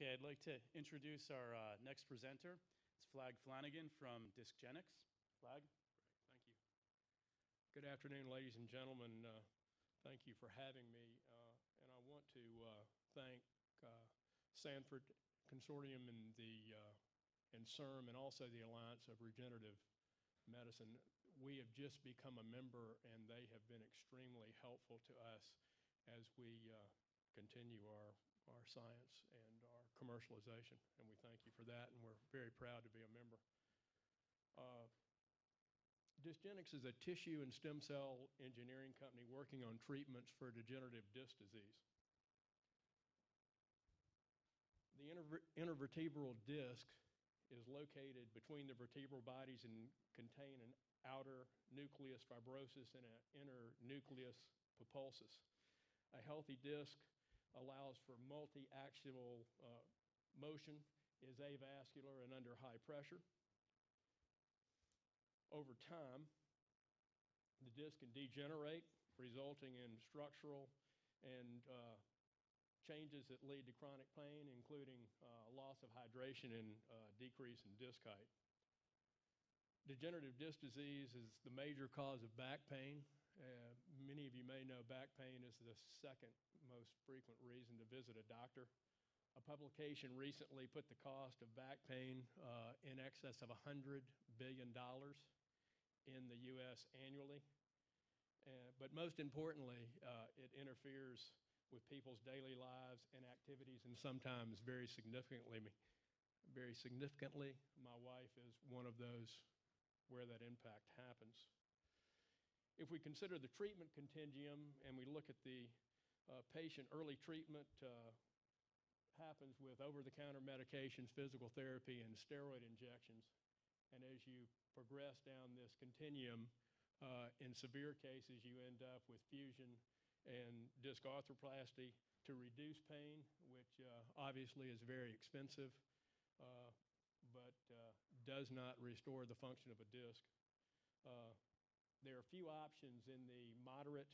Okay, I'd like to introduce our next presenter. It's Flagg Flanagan from DiscGenics. Flagg? Thank you. Good afternoon, ladies and gentlemen. Thank you for having me. And I want to thank Sanford Consortium and CIRM and also the Alliance of Regenerative Medicine. We have just become a member, and they have been extremely helpful to us as we continue our science and our commercialization, and we thank you for that, and we're very proud to be a member. DiscGenics is a tissue and stem cell engineering company working on treatments for degenerative disc disease. The intervertebral disc is located between the vertebral bodies and contain an outer nucleus fibrosus and an inner nucleus pulposus. A healthy disc allows for multi-axial motion, is avascular and under high pressure. Over time, the disc can degenerate, resulting in structural and changes that lead to chronic pain, including loss of hydration and decrease in disc height. Degenerative disc disease is the major cause of back pain. Many of you may know back pain is the second most frequent reason to visit a doctor. A publication recently put the cost of back pain in excess of $100 billion in the U.S. annually. But most importantly, it interferes with people's daily lives and activities, and sometimes very significantly. My wife is one of those where that impact happens. If we consider the treatment continuum and we look at the patient, early treatment happens with over-the-counter medications, physical therapy, and steroid injections. And as you progress down this continuum, in severe cases, you end up with fusion and disc arthroplasty to reduce pain, which obviously is very expensive, but does not restore the function of a disc. There are few options in the moderate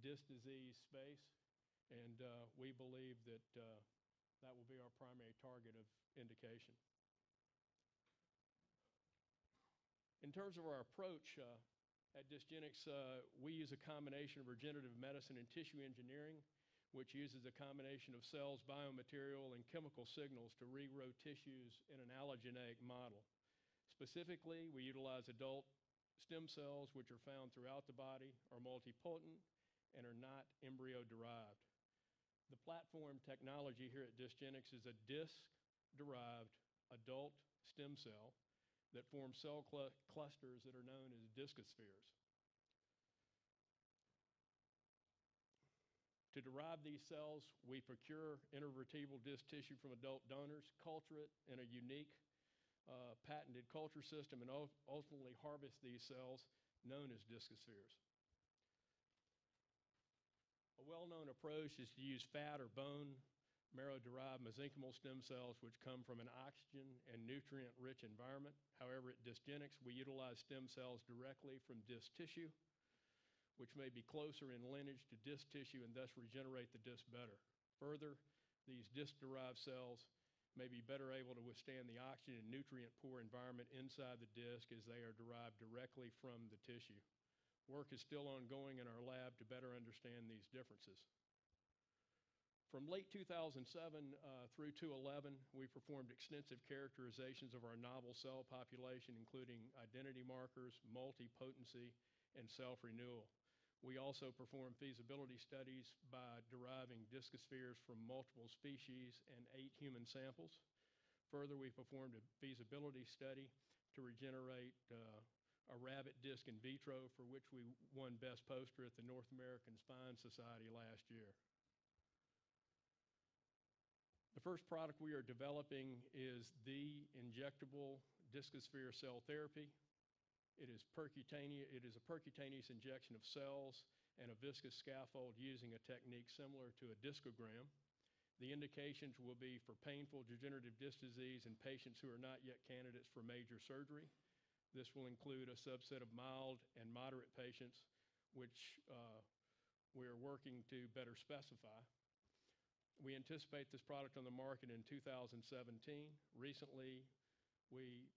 disc disease space, and we believe that that will be our primary target of indication. In terms of our approach at DiscGenics, we use a combination of regenerative medicine and tissue engineering, which uses a combination of cells, biomaterial, and chemical signals to regrow tissues in an allogeneic model. Specifically, we utilize adult stem cells, which are found throughout the body, are multipotent, and are not embryo-derived. The platform technology here at DiscGenics is a disc-derived adult stem cell that forms cell clusters that are known as discospheres. To derive these cells, we procure intervertebral disc tissue from adult donors, culture it in a unique patented culture system, and ultimately harvest these cells known as discospheres. A well-known approach is to use fat or bone marrow-derived mesenchymal stem cells, which come from an oxygen and nutrient-rich environment. However, at DiscGenics, we utilize stem cells directly from disc tissue, which may be closer in lineage to disc tissue and thus regenerate the disc better. Further, these disc-derived cells may be better able to withstand the oxygen and nutrient-poor environment inside the disc, as they are derived directly from the tissue. Work is still ongoing in our lab to better understand these differences. From late 2007 through 2011, we performed extensive characterizations of our novel cell population, including identity markers, multipotency, and self-renewal. We also performed feasibility studies by deriving discospheres from multiple species and 8 human samples. Further, we performed a feasibility study to regenerate a rabbit disc in vitro, for which we won Best Poster at the North American Spine Society last year. The first product we are developing is the injectable discosphere cell therapy. It is a percutaneous injection of cells and a viscous scaffold using a technique similar to a discogram. The indications will be for painful degenerative disc disease in patients who are not yet candidates for major surgery. This will include a subset of mild and moderate patients, which we are working to better specify. We anticipate this product on the market in 2017. Recently, we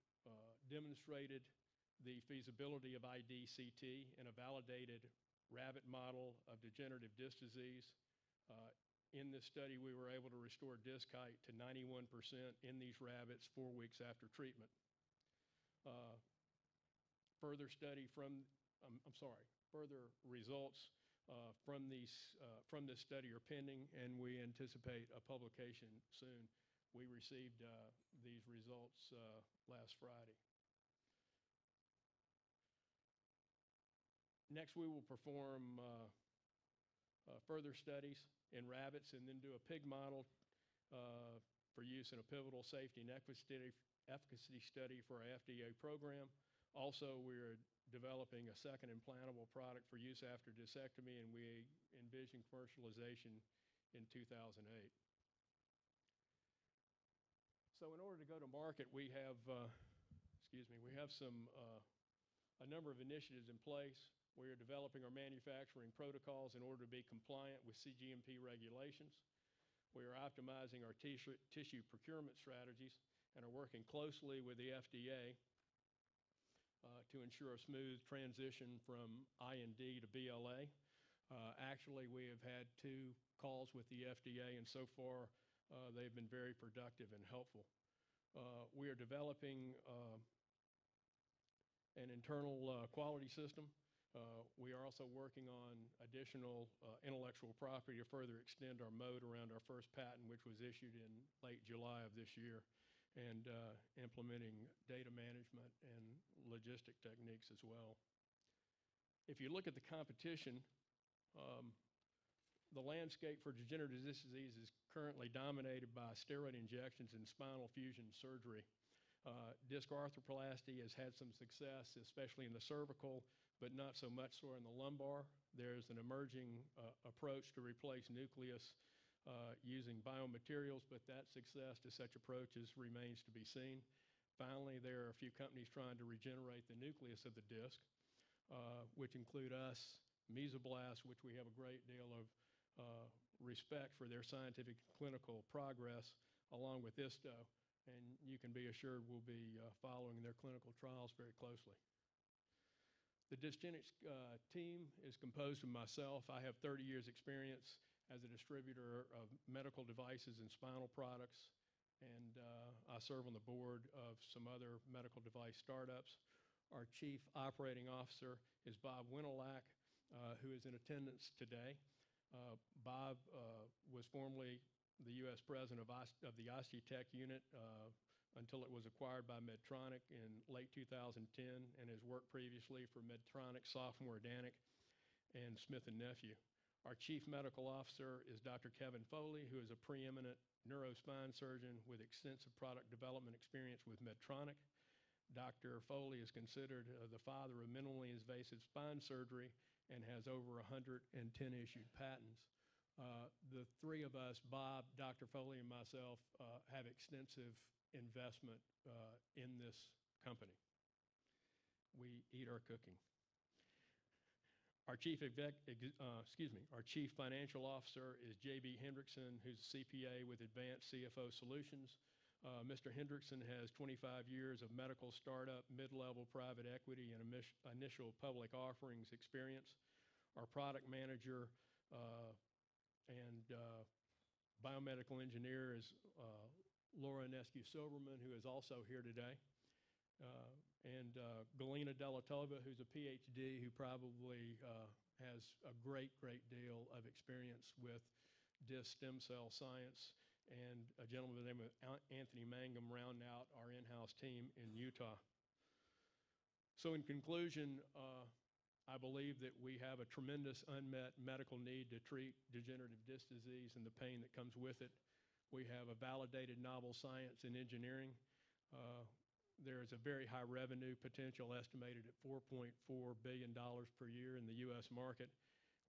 demonstrated the feasibility of IDCT in a validated rabbit model of degenerative disc disease. In this study, we were able to restore disc height to 91% in these rabbits 4 weeks after treatment. Further results from this study are pending, and we anticipate a publication soon. We received these results last Friday. Next, we will perform further studies in rabbits and then do a pig model for use in a pivotal safety and efficacy study for our FDA program. Also, we're developing a second implantable product for use after discectomy, and we envision commercialization in 2008. So in order to go to market, we have a number of initiatives in place. We are developing our manufacturing protocols in order to be compliant with CGMP regulations. We are optimizing our tissue procurement strategies and are working closely with the FDA to ensure a smooth transition from IND to BLA. Actually, we have had 2 calls with the FDA, and so far they've been very productive and helpful. We are developing an internal quality system. We are also working on additional intellectual property to further extend our moat around our first patent, which was issued in late July of this year, and implementing data management and logistic techniques as well. If you look at the competition, the landscape for degenerative disc disease is currently dominated by steroid injections and spinal fusion surgery. Disc arthroplasty has had some success, especially in the cervical, but not so much so in the lumbar. There's an emerging approach to replace nucleus using biomaterials, but that success to such approaches remains to be seen. Finally, there are a few companies trying to regenerate the nucleus of the disc, which include us, Mesoblast, which we have a great deal of respect for their scientific and clinical progress, along with ISTO, and you can be assured we'll be following their clinical trials very closely. The DiscGenics team is composed of myself. I have 30 years experience as a distributor of medical devices and spinal products, and I serve on the board of some other medical device startups. Our Chief Operating Officer is Bob Wintelak, who is in attendance today. Bob was formerly the U.S. President of the Osteotech unit until it was acquired by Medtronic in late 2010, and has worked previously for Medtronic, Software Danik, and Smith & Nephew. Our Chief Medical Officer is Dr. Kevin Foley, who is a preeminent neurospine surgeon with extensive product development experience with Medtronic. Dr. Foley is considered the father of minimally invasive spine surgery and has over 110 issued patents. The 3 of us, Bob, Dr. Foley, and myself, have extensive investment in this company. We eat our cooking. Our Chief Financial Officer is J.B. Hendrickson, who's a CPA with Advanced CFO Solutions. Mr. Hendrickson has 25 years of medical startup, mid-level private equity, and initial public offerings experience. Our product manager and biomedical engineer is Laura Nescu-Silverman, who is also here today, and Galina Delatova, who's a PhD, who probably has a great deal of experience with disc stem cell science, and a gentleman by the name of Anthony Mangum rounding out our in-house team in Utah. So in conclusion, I believe that we have a tremendous unmet medical need to treat degenerative disc disease and the pain that comes with it. We have a validated novel science and engineering. There is a very high revenue potential estimated at $4.4 billion per year in the U.S. market.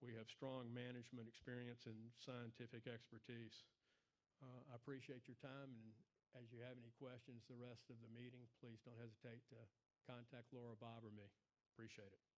We have strong management experience and scientific expertise. I appreciate your time, and as you have any questions the rest of the meeting, please don't hesitate to contact Laura, Bob, or me. Appreciate it.